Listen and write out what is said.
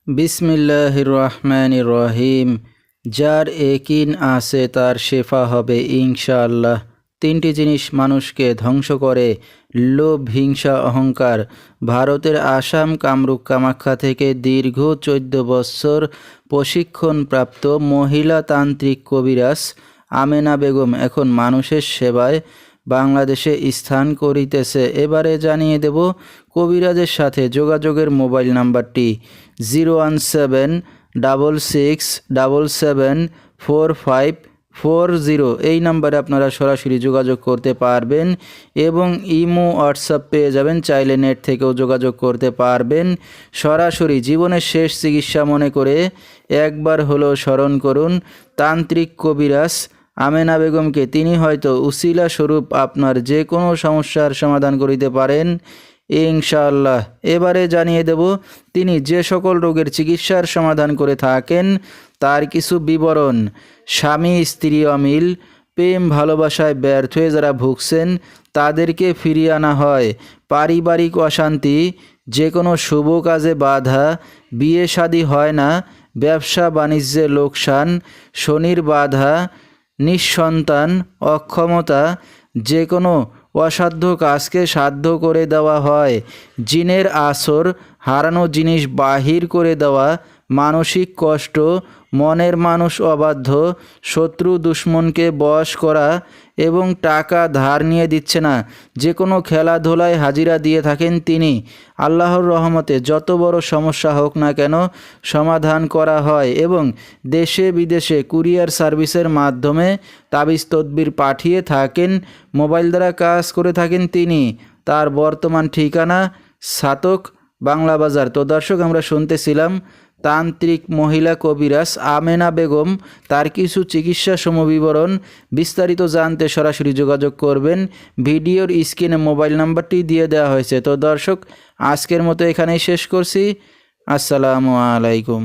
বিসমিল্লাহির রহমানির রহিম। যার একিন আছে তার শেফা হবে ইনশাআল্লাহ। তিনটি জিনিস মানুষকে ধ্বংস করে: লোভ, হিংসা, অহংকার। ভারতের আসাম কামরূপ কামাখ্যা থেকে দীর্ঘ 14 বছর প্রশিক্ষণপ্রাপ্ত মহিলা তান্ত্রিক কবিরাজ আমেনা বেগম এখন মানুষের সেবায় বাংলাদেশে স্থান করিতেছে। এবারে জানিয়ে দেব কবিরাজের সাথে যোগাযোগের মোবাইল নাম্বারটি 01777774540। এই নাম্বারে আপনারা সরাসরি যোগাযোগ করতে পারবেন এবং ইমো হোয়াটসঅ্যাপ পেয়ে যাবেন। চাইলে নেট থেকেও যোগাযোগ করতে পারবেন। সরাসরি জীবনের শেষ চিকিৎসা মনে করে একবার হলেও স্মরণ করুন তান্ত্রিক কবিরাজ আমেনা বেগমকে। তিনি হয়তো উসিলা স্বরূপ আপনার যে কোনো সমস্যার সমাধান করিতে পারেন ইনশাআল্লাহ। এবারে জানিয়ে দেব তিনি যে সকল রোগের চিকিৎসার সমাধান করে থাকেন তার কিছু বিবরণ। স্বামী স্ত্রী অমিল, প্রেম ভালোবাসায় ব্যর্থ হয়ে যারা ভুগছেন তাদেরকে ফিরিয়ে আনা হয়। পারিবারিক অশান্তি, যে কোনো শুভ কাজে বাধা, বিয়ে শাদী হয় না, ব্যবসা বাণিজ্যে লোকসান, শনির বাধা, নিঃসন্তান, অক্ষমতা, যে কোনো অসাধ্য কাজকে সাধ্য করে দেওয়া হয়। জিনের আসর, হারানো জিনিস বাহির করে দেওয়া, মানসিক কষ্ট, মনের মানুষ অবাধ্য, শত্রু দুশ্মনকে বশ করা এবং টাকা ধার নিয়ে দিচ্ছে না, যে কোনো খেলাধুলায় হাজিরা দিয়ে থাকেন তিনি। আল্লাহর রহমতে যত বড় সমস্যা হোক না কেন সমাধান করা হয় এবং দেশে বিদেশে কুরিয়ার সার্ভিসের মাধ্যমে তাবিজ তদবির পাঠিয়ে থাকেন। মোবাইল দ্বারা কাজ করে থাকেন তিনি। তার বর্তমান ঠিকানা ছাতক, বাংলা বাজার। তো দর্শক, আমরা শুনতেছিলাম তান্ত্রিক মহিলা কবিরাজ আমেনা বেগম, তার কিছু চিকিৎসা সমবিবরণ। বিস্তারিত জানতে সরাসরি যোগাযোগ করবেন। ভিডিওর স্ক্রিনে মোবাইল নাম্বারটি দিয়ে দেওয়া হয়েছে। তো দর্শক, আজকের মতো এখানেই শেষ করছি। আসসালামু আলাইকুম।